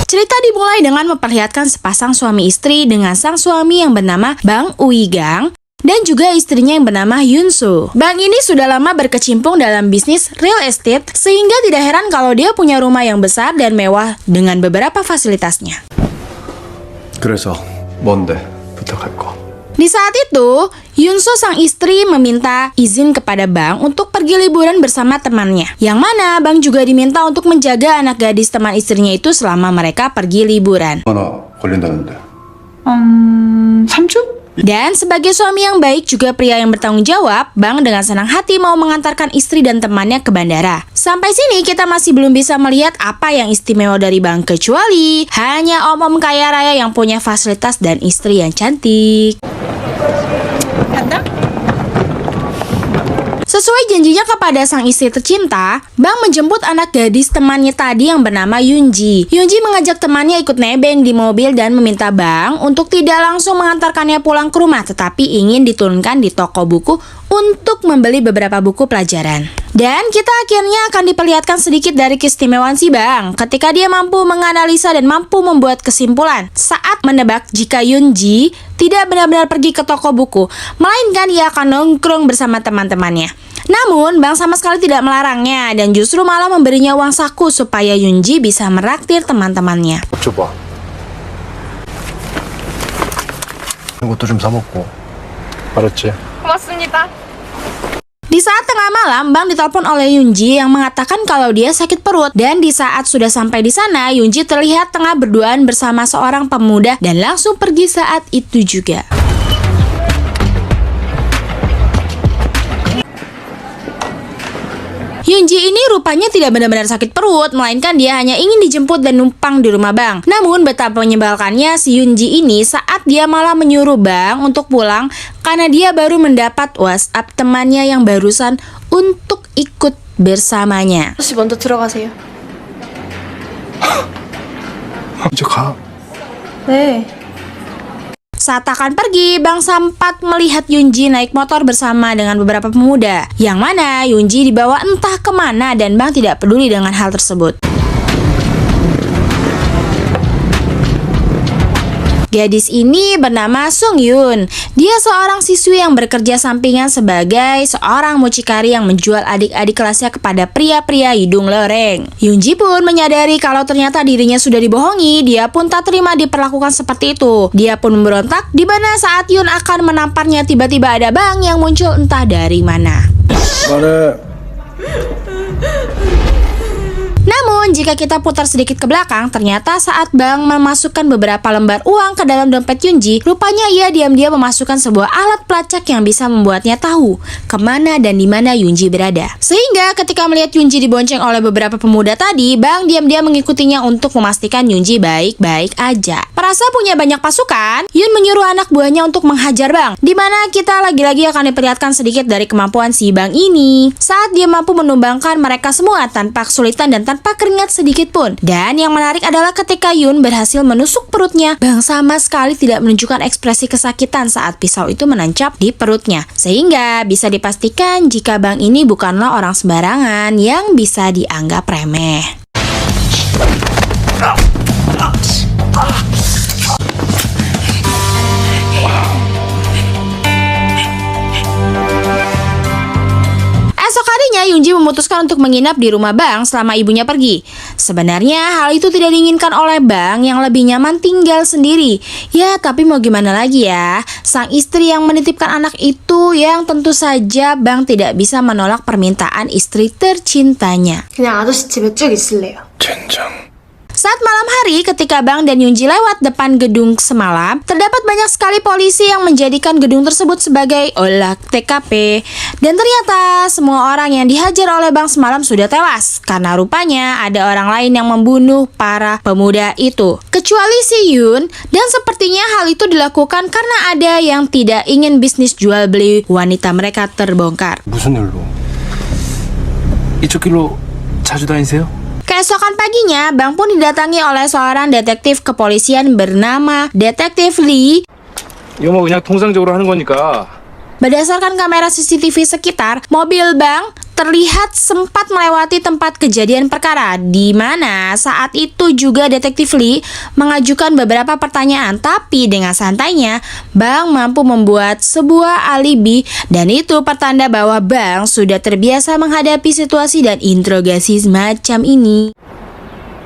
Cerita dimulai dengan memperlihatkan sepasang suami istri dengan sang suami yang bernama Bang Uigang dan juga istrinya yang bernama Yunsu. Bang ini sudah lama berkecimpung dalam bisnis real estate sehingga tidak heran kalau dia punya rumah yang besar dan mewah dengan beberapa fasilitasnya. 그래서 뭔데 부탁할 거. Di saat itu, Yunsu sang istri meminta izin kepada Bang untuk pergi liburan bersama temannya. Yang mana Bang juga diminta untuk menjaga anak gadis teman istrinya itu selama mereka pergi liburan. 얼마나 걸린다는데? 3주? Dan sebagai suami yang baik juga pria yang bertanggung jawab, Bang dengan senang hati mau mengantarkan istri dan temannya ke bandara. Sampai sini kita masih belum bisa melihat apa yang istimewa dari Bang kecuali hanya om-om kaya raya yang punya fasilitas dan istri yang cantik. Sesuai janjinya kepada sang istri tercinta, Bang menjemput anak gadis temannya tadi yang bernama Yunji. Yunji mengajak temannya ikut nebeng di mobil dan meminta Bang untuk tidak langsung mengantarkannya pulang ke rumah, tetapi ingin diturunkan di toko buku untuk membeli beberapa buku pelajaran. Dan kita akhirnya akan diperlihatkan sedikit dari keistimewaan si Bang ketika dia mampu menganalisa dan mampu membuat kesimpulan saat menebak jika Yunji tidak benar-benar pergi ke toko buku, melainkan ia akan nongkrong bersama teman-temannya. Namun, Bang sama sekali tidak melarangnya dan justru malah memberinya uang saku supaya Yunji bisa meraktir teman-temannya. 줘봐. 이것도 좀 사 먹고. 알았지? 고맙습니다. Di saat tengah malam, Bang ditelepon oleh Yunji yang mengatakan kalau dia sakit perut. Dan di saat sudah sampai di sana, Yunji terlihat tengah berduaan bersama seorang pemuda dan langsung pergi saat itu juga. Yunji ini rupanya tidak benar-benar sakit perut, melainkan dia hanya ingin dijemput dan numpang di rumah Bang. Namun betapa menyebalkannya si Yunji ini saat dia malah menyuruh Bang untuk pulang karena dia baru mendapat WhatsApp temannya yang barusan untuk ikut bersamanya. 아저씨 먼저 들어가세요. 먼저 가. 네. Saat akan pergi, Bang sempat melihat Yunji naik motor bersama dengan beberapa pemuda. Yang mana Yunji dibawa entah kemana dan Bang tidak peduli dengan hal tersebut. Gadis ini bernama Sung Yun. Dia seorang siswi yang bekerja sampingan sebagai seorang mucikari yang menjual adik-adik kelasnya kepada pria-pria hidung lereng. Yunji pun menyadari kalau ternyata dirinya sudah dibohongi. Dia pun tak terima diperlakukan seperti itu. Dia pun memberontak, di mana saat Yun akan menamparnya tiba-tiba ada Bang yang muncul entah dari mana. Namun, jika kita putar sedikit ke belakang, ternyata saat Bang memasukkan beberapa lembar uang ke dalam dompet Yunji, rupanya ia diam-diam memasukkan sebuah alat pelacak yang bisa membuatnya tahu kemana dan di mana Yunji berada. Sehingga ketika melihat Yunji dibonceng oleh beberapa pemuda tadi, Bang diam-diam mengikutinya untuk memastikan Yunji baik-baik aja. Perasa punya banyak pasukan, Yun menyuruh anak buahnya untuk menghajar Bang, di mana kita lagi-lagi akan diperlihatkan sedikit dari kemampuan si Bang ini saat dia mampu menumbangkan mereka semua tanpa kesulitan dan tanpa keringat sedikit pun. Dan yang menarik adalah ketika Yun berhasil menusuk perutnya, Bang sama sekali tidak menunjukkan ekspresi kesakitan saat pisau itu menancap di perutnya. Sehingga bisa dipastikan jika Bang ini bukanlah orang sembarangan yang bisa dianggap remeh. Yunji memutuskan untuk menginap di rumah Bang selama ibunya pergi. Sebenarnya hal itu tidak diinginkan oleh Bang yang lebih nyaman tinggal sendiri. Ya, tapi mau gimana lagi ya? Sang istri yang menitipkan anak itu yang tentu saja Bang tidak bisa menolak permintaan istri tercintanya. 그냥 아저씨 집에 쭉 있을래요. 젠장. Saat malam hari ketika Bang dan Yunji lewat depan gedung semalam, terdapat banyak sekali polisi yang menjadikan gedung tersebut sebagai olah TKP. Dan ternyata semua orang yang dihajar oleh Bang semalam sudah tewas karena rupanya ada orang lain yang membunuh para pemuda itu, kecuali si Yun. Dan sepertinya hal itu dilakukan karena ada yang tidak ingin bisnis jual beli wanita mereka terbongkar. 무슨 일로? 이쪽 길로 자주 다니세요? Keesokan paginya, Bang pun didatangi oleh seorang detektif kepolisian bernama Detektif Lee. 이거 뭐 그냥 통상적으로 하는 거니까. Berdasarkan kamera CCTV sekitar, mobil Bang terlihat sempat melewati tempat kejadian perkara, di mana saat itu juga detektif Lee mengajukan beberapa pertanyaan, tapi dengan santainya Bang mampu membuat sebuah alibi, dan itu pertanda bahwa Bang sudah terbiasa menghadapi situasi dan interogasi semacam ini.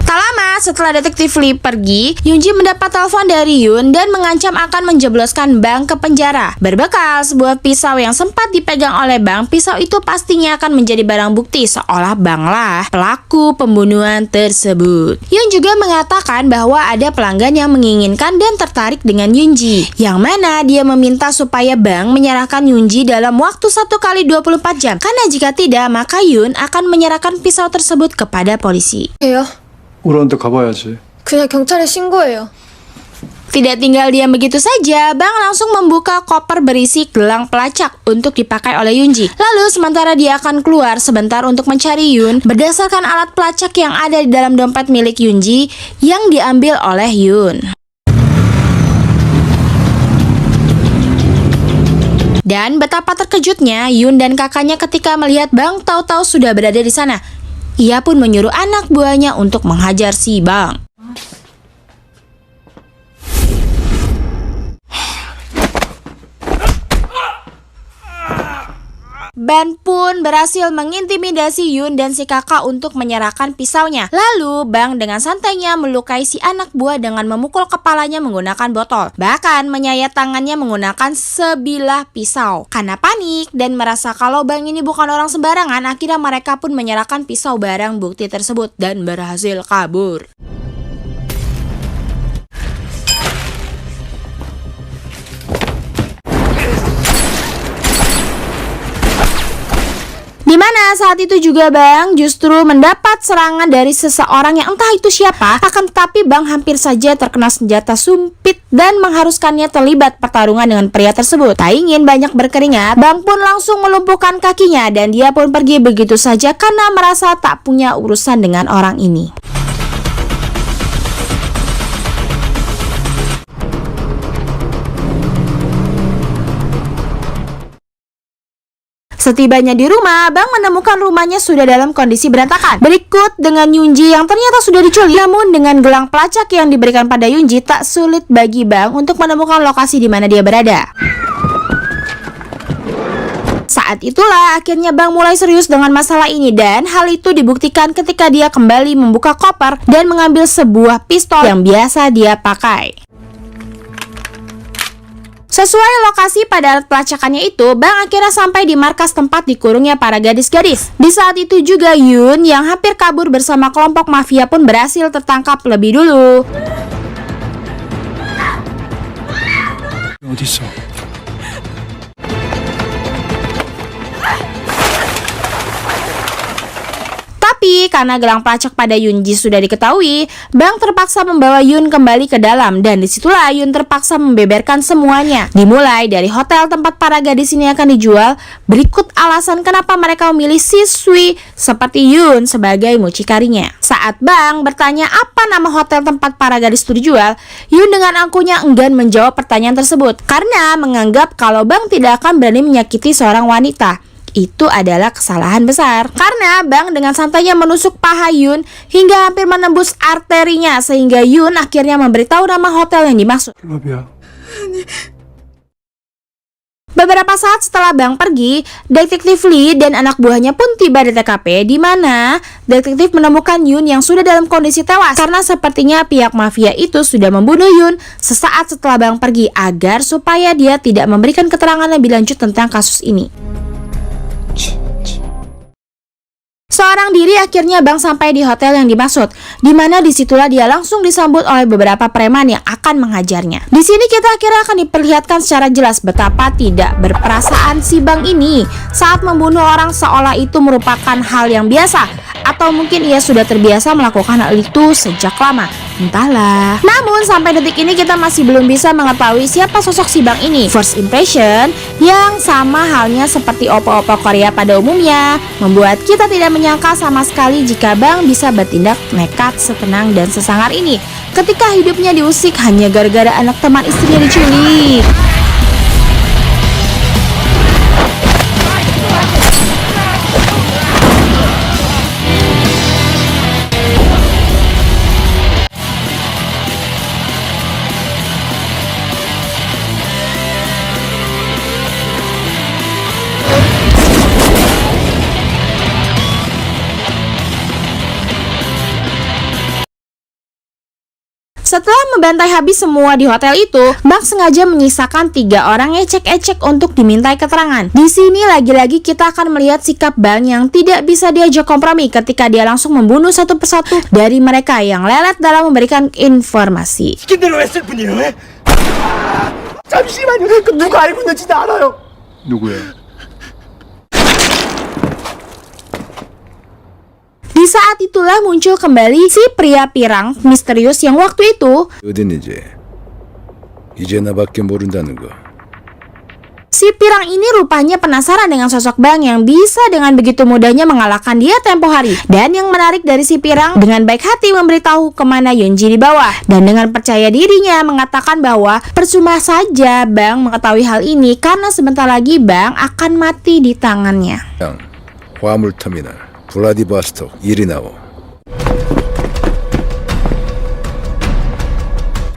Tak lama setelah detektif Lee pergi, Yoonji mendapat telepon dari Yoon dan mengancam akan menjebloskan Bang ke penjara. Berbekal sebuah pisau yang sempat dipegang oleh Bang, pisau itu pastinya akan menjadi barang bukti seolah Bang lah pelaku pembunuhan tersebut. Yoon juga mengatakan bahwa ada pelanggan yang menginginkan dan tertarik dengan Yoonji, yang mana dia meminta supaya Bang menyerahkan Yoonji dalam waktu 1 kali 24 jam, karena jika tidak maka Yoon akan menyerahkan pisau tersebut kepada polisi. 왜요? 우리한테 가봐야지. 그냥 경찰에 신고해요. Tidak tinggal diam begitu saja, Bang langsung membuka koper berisi gelang pelacak untuk dipakai oleh Yoonji. Lalu sementara dia akan keluar sebentar untuk mencari Yoon, berdasarkan alat pelacak yang ada di dalam dompet milik Yoonji yang diambil oleh Yoon. Dan betapa terkejutnya Yoon dan kakaknya ketika melihat Bang tahu-tahu sudah berada di sana. Ia pun menyuruh anak buahnya untuk menghajar si Bang. Ban pun berhasil mengintimidasi Yoon dan si kakak untuk menyerahkan pisaunya. Lalu Bang dengan santainya melukai si anak buah dengan memukul kepalanya menggunakan botol. Bahkan menyayat tangannya menggunakan sebilah pisau. Karena panik dan merasa kalau Bang ini bukan orang sembarangan, akhirnya mereka pun menyerahkan pisau barang bukti tersebut dan berhasil kabur. Di mana saat itu juga Bang justru mendapat serangan dari seseorang yang entah itu siapa, akan tetapi Bang hampir saja terkena senjata sumpit dan mengharuskannya terlibat pertarungan dengan pria tersebut. Tak ingin banyak berkeringat, Bang pun langsung melumpuhkan kakinya dan dia pun pergi begitu saja karena merasa tak punya urusan dengan orang ini. Setibanya di rumah, Bang menemukan rumahnya sudah dalam kondisi berantakan. Berikut dengan Yoonji yang ternyata sudah diculik. Namun dengan gelang pelacak yang diberikan pada Yoonji, tak sulit bagi Bang untuk menemukan lokasi di mana dia berada. Saat itulah akhirnya Bang mulai serius dengan masalah ini, dan hal itu dibuktikan ketika dia kembali membuka koper dan mengambil sebuah pistol yang biasa dia pakai. Sesuai lokasi pada alat pelacakannya itu, Bang akhirnya sampai di markas tempat dikurungnya para gadis-gadis. Di saat itu juga Yoon yang hampir kabur bersama kelompok mafia pun berhasil tertangkap lebih dulu. 어딨어? Tapi karena gelang pelacak pada Yoonji sudah diketahui, Bang terpaksa membawa Yoon kembali ke dalam, dan disitulah Yoon terpaksa membeberkan semuanya. Dimulai dari hotel tempat para gadis ini akan dijual. Berikut alasan kenapa mereka memilih siswi seperti Yoon sebagai mucikarinya. Saat Bang bertanya apa nama hotel tempat para gadis itu dijual, Yoon dengan angkuhnya enggan menjawab pertanyaan tersebut karena menganggap kalau Bang tidak akan berani menyakiti seorang wanita. Itu adalah kesalahan besar karena Bang dengan santainya menusuk paha Yoon hingga hampir menembus arterinya, sehingga Yoon akhirnya memberitahu nama hotel yang dimaksud. 클럽이야. Beberapa saat setelah Bang pergi, detektif Lee dan anak buahnya pun tiba di TKP, di mana detektif menemukan Yoon yang sudah dalam kondisi tewas karena sepertinya pihak mafia itu sudah membunuh Yoon sesaat setelah Bang pergi agar supaya dia tidak memberikan keterangan lebih lanjut tentang kasus ini. Seorang diri akhirnya Bang sampai di hotel yang dimaksud, di mana disitulah dia langsung disambut oleh beberapa preman yang akan menghajarnya. Di sini kita akhirnya akan diperlihatkan secara jelas betapa tidak berperasaan si Bang ini saat membunuh orang, seolah itu merupakan hal yang biasa, atau mungkin ia sudah terbiasa melakukan hal itu sejak lama, entahlah. Namun sampai detik ini kita masih belum bisa mengetahui siapa sosok si Bang ini. First impression yang sama halnya seperti opa-opa Korea pada umumnya membuat kita tidak menyangka sama sekali jika Bang bisa bertindak nekat, setenang dan sesangar ini ketika hidupnya diusik hanya gara-gara anak teman istrinya diculik. Setelah membantai habis semua di hotel itu, Bang sengaja menyisakan 3 orang ecek-ecek untuk dimintai keterangan. Di sini lagi-lagi kita akan melihat sikap Bang yang tidak bisa diajak kompromi ketika dia langsung membunuh satu persatu dari mereka yang lelet dalam memberikan informasi. 시킨 대로 했을 뿐이에요. 왜? 잠시만요. 그 누가 알고 있는지도 알아요. 누구야? Di saat itulah muncul kembali si pria pirang misterius yang waktu itu 어딨는지 이제 나밖에 모른다는 거. si pirang ini rupanya penasaran dengan sosok Bang yang bisa dengan begitu mudahnya mengalahkan dia tempo hari. Dan yang menarik dari si pirang dengan baik hati memberitahu kemana Yunji dibawa. Dan dengan percaya dirinya mengatakan bahwa percuma saja Bang mengetahui hal ini karena sebentar lagi Bang akan mati di tangannya. 양 화물터미널 블라디바스톡 이리나오.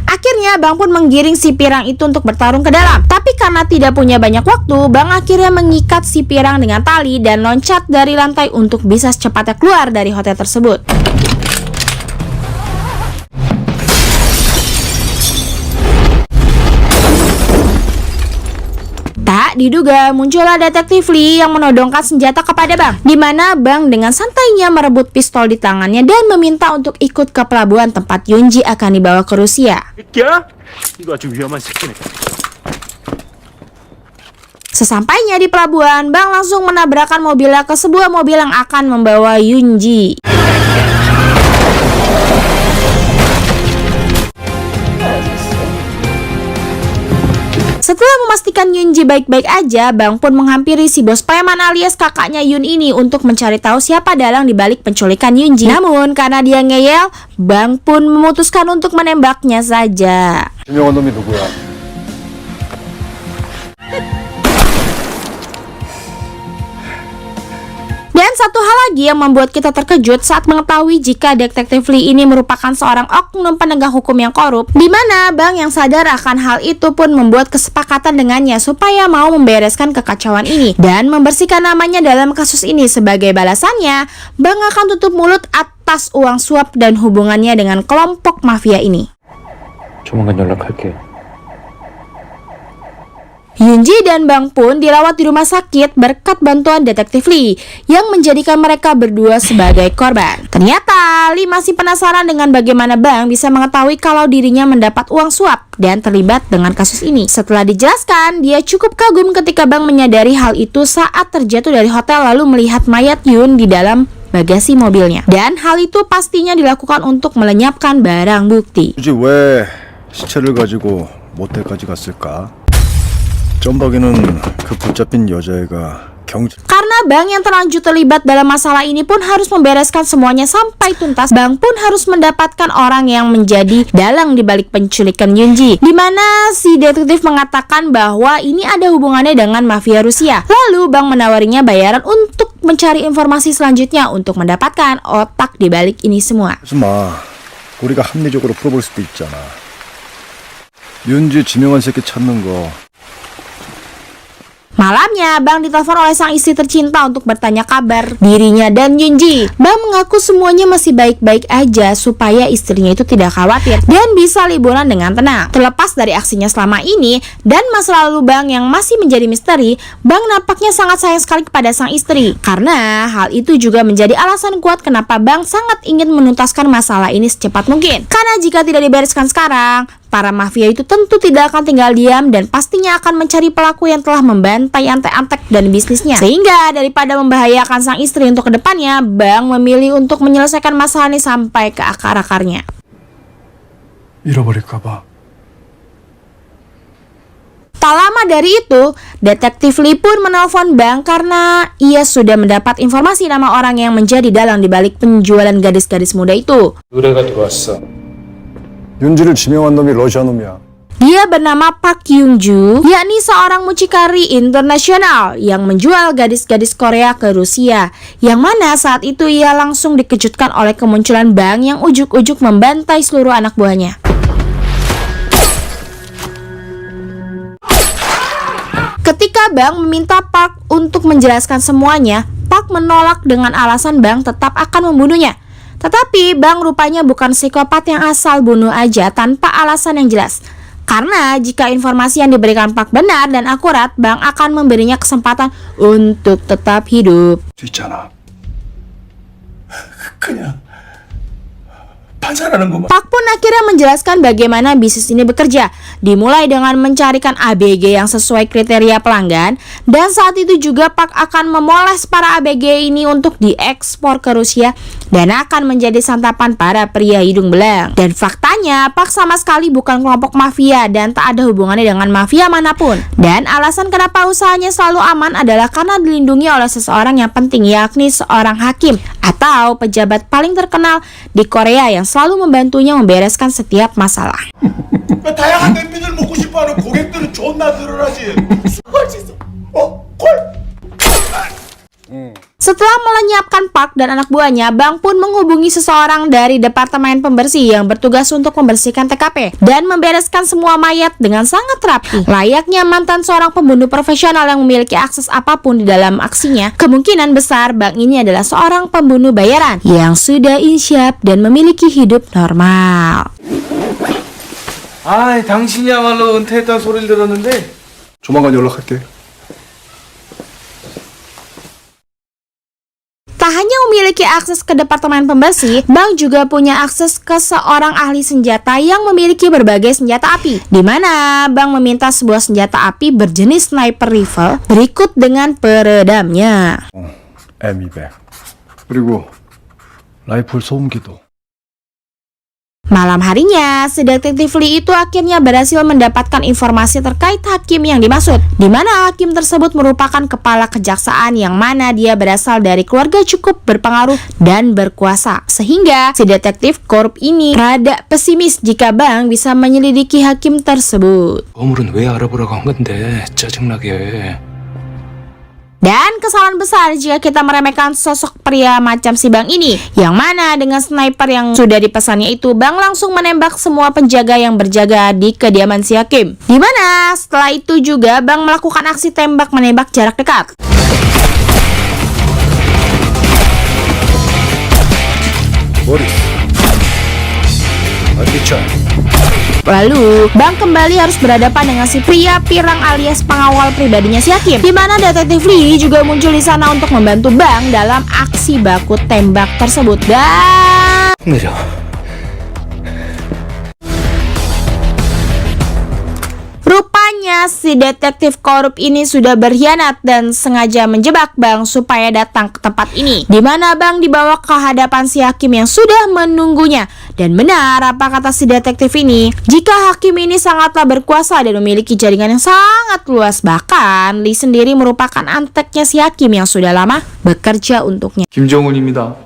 Akhirnya Bang pun menggiring si pirang itu untuk bertarung ke dalam. Tapi karena tidak punya banyak waktu, Bang akhirnya mengikat si pirang dengan tali dan loncat dari lantai untuk bisa secepatnya keluar dari hotel tersebut. Tak diduga muncullah detektif Lee yang menodongkan senjata kepada Bang, di mana Bang dengan santainya merebut pistol di tangannya dan meminta untuk ikut ke pelabuhan tempat Yunji akan dibawa ke Rusia. 새끼야? 이거 아주 위험한 새끼네. Sesampainya di pelabuhan, Bang langsung menabrakkan mobilnya ke sebuah mobil yang akan membawa Yunji. Setelah memastikan Yunji baik-baik aja, Bang pun menghampiri si bos preman alias kakaknya Yun ini untuk mencari tahu siapa dalang di balik penculikan Yunji. Namun karena dia ngeyel, Bang pun memutuskan untuk menembaknya saja. 유명한 놈이 누구야? Dan satu hal lagi yang membuat kita terkejut saat mengetahui jika detektif Lee ini merupakan seorang oknum penegak hukum yang korup, di mana Bang yang sadar akan hal itu pun membuat kesepakatan dengannya supaya mau membereskan kekacauan ini dan membersihkan namanya dalam kasus ini. Sebagai balasannya, Bang akan tutup mulut atas uang suap dan hubungannya dengan kelompok mafia ini. 조만간 연락할게. Yunji dan Bang pun dirawat di rumah sakit berkat bantuan detektif Lee yang menjadikan mereka berdua sebagai korban. Ternyata Lee masih penasaran dengan bagaimana Bang bisa mengetahui kalau dirinya mendapat uang suap dan terlibat dengan kasus ini. Setelah dijelaskan, dia cukup kagum ketika Bang menyadari hal itu saat terjatuh dari hotel lalu melihat mayat Yun di dalam bagasi mobilnya. Dan hal itu pastinya dilakukan untuk melenyapkan barang bukti. 굳이 왜 시체를 가지고 모텔까지 갔을까? 점박이는 그 붙잡힌 여자애가 경찰. Karena Bang yang terlanjur terlibat dalam masalah ini pun harus membereskan semuanya sampai tuntas. Bang pun harus mendapatkan orang yang menjadi dalang di balik penculikan Yunji, di mana si detektif mengatakan bahwa ini ada hubungannya dengan mafia Rusia. Lalu Bang menawarinya bayaran untuk mencari informasi selanjutnya untuk mendapatkan otak di balik ini semua. 하지마. 우리가 합리적으로 풀어볼 수도 있잖아. 윤지 지명한 새끼 찾는 거. Malamnya, Bang ditelepon oleh sang istri tercinta untuk bertanya kabar dirinya dan Yunji. Bang mengaku semuanya masih baik-baik aja supaya istrinya itu tidak khawatir dan bisa liburan dengan tenang. Terlepas dari aksinya selama ini dan masa lalu Bang yang masih menjadi misteri, Bang nampaknya sangat sayang sekali kepada sang istri. Karena hal itu juga menjadi alasan kuat kenapa Bang sangat ingin menuntaskan masalah ini secepat mungkin. Karena jika tidak dibereskan sekarang, para mafia itu tentu tidak akan tinggal diam dan pastinya akan mencari pelaku yang telah membantai antek-antek dan bisnisnya. Sehingga daripada membahayakan sang istri untuk kedepannya, Bang memilih untuk menyelesaikan masalah ini sampai ke akar-akarnya. 잃어버릴까봐. Tak lama dari itu, detektif Lee pun menelpon Bang karena ia sudah mendapat informasi nama orang yang menjadi dalang di balik penjualan gadis-gadis muda itu. 의뢰가 들어왔어. 윤지를 지명한 놈이 러시아 놈이야. Dia bernama Park Young-ju, yakni seorang mucikari internasional yang menjual gadis-gadis Korea ke Rusia. Yang mana saat itu ia langsung dikejutkan oleh kemunculan Bang yang ujuk-ujuk membantai seluruh anak buahnya. Ketika Bang meminta Park untuk menjelaskan semuanya, Park menolak dengan alasan Bang tetap akan membunuhnya. Tetapi Bang rupanya bukan psikopat yang asal bunuh aja tanpa alasan yang jelas. Karena jika informasi yang diberikan Park benar dan akurat, Bang akan memberinya kesempatan untuk tetap hidup. 있잖아. 그냥 반사라는 것만. Park pun akhirnya menjelaskan bagaimana bisnis ini bekerja, dimulai dengan mencarikan ABG yang sesuai kriteria pelanggan, dan saat itu juga Park akan memoles para ABG ini untuk diekspor ke Rusia dan akan menjadi santapan para pria hidung belang. Dan faktanya Park sama sekali bukan kelompok mafia dan tak ada hubungannya dengan mafia manapun. Dan alasan kenapa usahanya selalu aman adalah karena dilindungi oleh seseorang yang penting, yakni seorang hakim atau pejabat paling terkenal di Korea yang selalu membantunya membereskan setiap masalah. 다양한 냄비를 먹고 싶어하는 고객들은 존나 늘어나지. 헐 있어. 콜. Setelah melenyapkan Park dan anak buahnya, Bang pun menghubungi seseorang dari departemen pembersih yang bertugas untuk membersihkan TKP dan membereskan semua mayat dengan sangat rapi. Layaknya mantan seorang pembunuh profesional yang memiliki akses apapun di dalam aksinya, kemungkinan besar Bang ini adalah seorang pembunuh bayaran yang sudah insyaf dan memiliki hidup normal. 아, 당신이야말로 은퇴했다는 소리를 들었는데 조만간 연락할게. Tak hanya memiliki akses ke departemen pembersih, Bang juga punya akses ke seorang ahli senjata yang memiliki berbagai senjata api, di mana Bang meminta sebuah senjata api berjenis sniper rifle berikut dengan peredamnya. M200. 그리고 라이플 소음기도. Malam harinya, si detektif Lee itu akhirnya berhasil mendapatkan informasi terkait hakim yang dimaksud, di mana hakim tersebut merupakan kepala kejaksaan yang mana dia berasal dari keluarga cukup berpengaruh dan berkuasa. Sehingga si detektif korup ini rada pesimis jika Bang bisa menyelidiki hakim tersebut. 보물은 왜 알아보라고 한 건데 짜증나게. Dan kesalahan besar jika kita meremehkan sosok pria macam si Bang ini, yang mana dengan sniper yang sudah dipesannya itu, Bang langsung menembak semua penjaga yang berjaga di kediaman si hakim. Dimana setelah itu juga Bang melakukan aksi tembak-menembak jarak dekat. Boris. Articha. Lalu, Bang kembali harus berhadapan dengan si pria pirang alias pengawal pribadinya si hakim, di mana detektif Lee juga muncul di sana untuk membantu Bang dalam aksi baku tembak tersebut. Dan 내려. rupanya si detektif korup ini sudah berkhianat dan sengaja menjebak Bang supaya datang ke tempat ini, di mana Bang dibawa ke hadapan si hakim yang sudah menunggunya. Dan benar apa kata si detektif ini, jika hakim ini sangatlah berkuasa dan memiliki jaringan yang sangat luas. Bahkan Lee sendiri merupakan anteknya si hakim yang sudah lama bekerja untuknya. 김정훈입니다.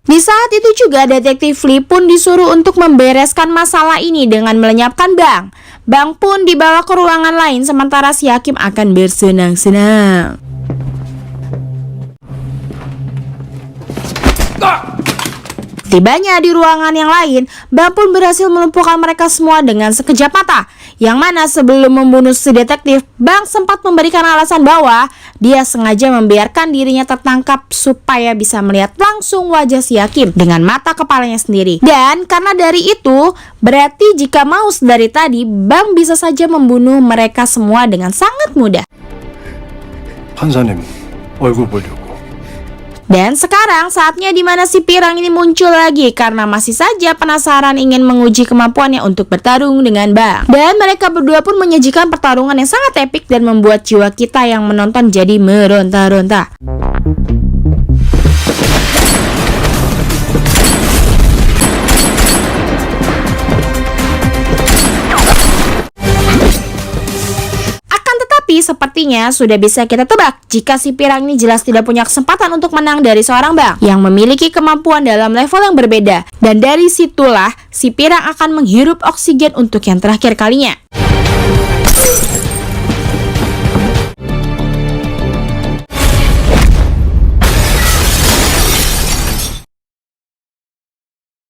Di saat itu juga detektif Lee pun disuruh untuk membereskan masalah ini dengan melenyapkan Bang. Bang pun dibawa ke ruangan lain sementara si hakim akan bersenang-senang. Tibanya di ruangan yang lain, Bang pun berhasil melumpuhkan mereka semua dengan sekejap mata. Yang mana sebelum membunuh si detektif, Bang sempat memberikan alasan bahwa dia sengaja membiarkan dirinya tertangkap supaya bisa melihat langsung wajah si hakim dengan mata kepalanya sendiri. Dan karena dari itu, berarti jika mau dari tadi, Bang bisa saja membunuh mereka semua dengan sangat mudah. 판사님, 얼굴 보려고. Dan sekarang saatnya dimana si pirang ini muncul lagi karena masih saja penasaran ingin menguji kemampuannya untuk bertarung dengan Bang. Dan mereka berdua pun menyajikan pertarungan yang sangat epik dan membuat jiwa kita yang menonton jadi meronta-ronta. Tapi sepertinya sudah bisa kita tebak jika si pirang ini jelas tidak punya kesempatan untuk menang dari seorang Bang yang memiliki kemampuan dalam level yang berbeda. Dan dari situlah si pirang akan menghirup oksigen untuk yang terakhir kalinya.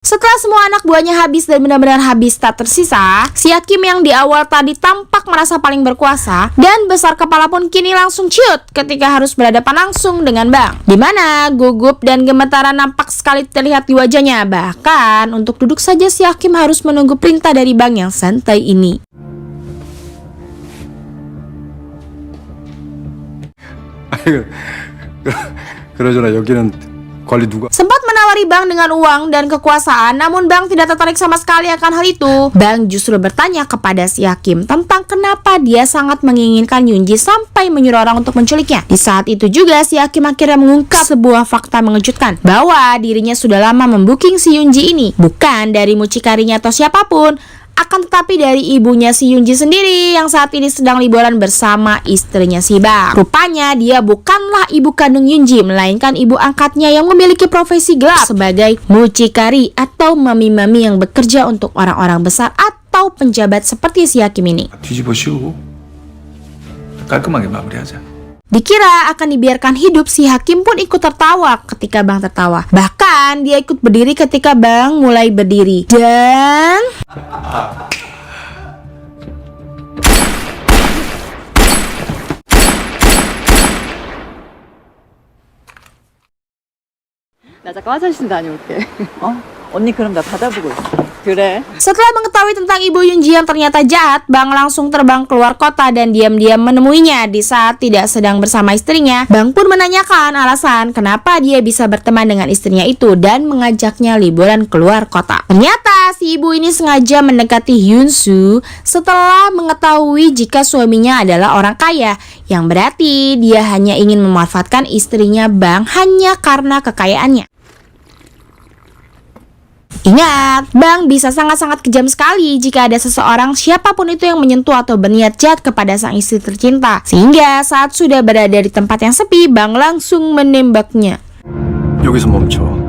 Setelah semua anak buahnya habis dan benar-benar habis tak tersisa, si hakim yang di awal tadi tampak tampak merasa paling berkuasa dan besar kepala pun kini langsung ciut ketika harus berhadapan langsung dengan Bang. Dimana gugup dan gemetaran nampak sekali terlihat di wajahnya. Bahkan untuk duduk saja si Hakim harus menunggu perintah dari Bang yang santai ini. 그러잖아 여기는 관리 누가 Sempat menawari Bang dengan uang dan kekuasaan, namun Bang tidak tertarik sama sekali akan hal itu. Bang justru bertanya kepada si Hakim tentang kenapa dia sangat menginginkan Yunji sampai menyuruh orang untuk menculiknya. Di saat itu juga si Hakim akhirnya mengungkap sebuah fakta mengejutkan, bahwa dirinya sudah lama membooking si Yunji ini, bukan dari mucikarinya atau siapapun, akan tetapi dari ibunya si Yunji sendiri yang saat ini sedang liburan bersama istrinya si Bang. Rupanya dia bukanlah ibu kandung Yunji, melainkan ibu angkatnya yang memiliki profesi gelap sebagai mucikari atau mami-mami yang bekerja untuk orang-orang besar atau penjabat seperti si Hakim ini. 뒤집어 씌우고 깔끔하게 마무리하자. Dikira akan dibiarkan hidup, si Hakim pun ikut tertawa ketika Bang tertawa. Bahkan dia ikut berdiri ketika Bang mulai berdiri. Dan 나 잠깐 화장실 다녀올게. 언니 그럼 나 받아보고 있어. 그래. setelah mengetahui tentang ibu Yunji yang ternyata jahat, Bang langsung terbang keluar kota dan diam-diam menemuinya. Di saat tidak sedang bersama istrinya, Bang pun menanyakan alasan kenapa dia bisa berteman dengan istrinya itu dan mengajaknya liburan keluar kota. Ternyata si ibu ini sengaja mendekati Hyunsu setelah mengetahui jika suaminya adalah orang kaya, yang berarti dia hanya ingin memanfaatkan istrinya Bang hanya karena kekayaannya. Ingat, Bang bisa sangat-sangat kejam sekali jika ada seseorang siapapun itu yang menyentuh atau berniat jahat kepada sang istri tercinta. Sehingga saat sudah berada di tempat yang sepi, Bang langsung menembaknya. 여기서 멈춰.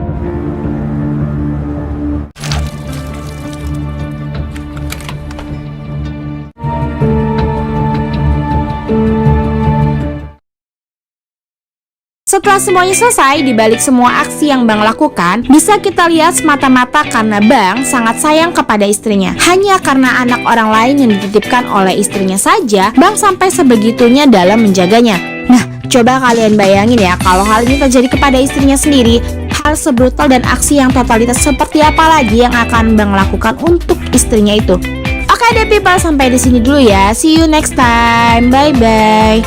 Setelah semuanya selesai, dibalik semua aksi yang Bang lakukan, bisa kita lihat semata-mata karena Bang sangat sayang kepada istrinya. Hanya karena anak orang lain yang dititipkan oleh istrinya saja, Bang sampai sebegitunya dalam menjaganya. Nah, coba kalian bayangin ya, kalau hal ini terjadi kepada istrinya sendiri, hal sebrutal dan aksi yang totalitas seperti apa lagi yang akan Bang lakukan untuk istrinya itu. Oke deh people, sampai di sini dulu ya. See you next time. Bye bye.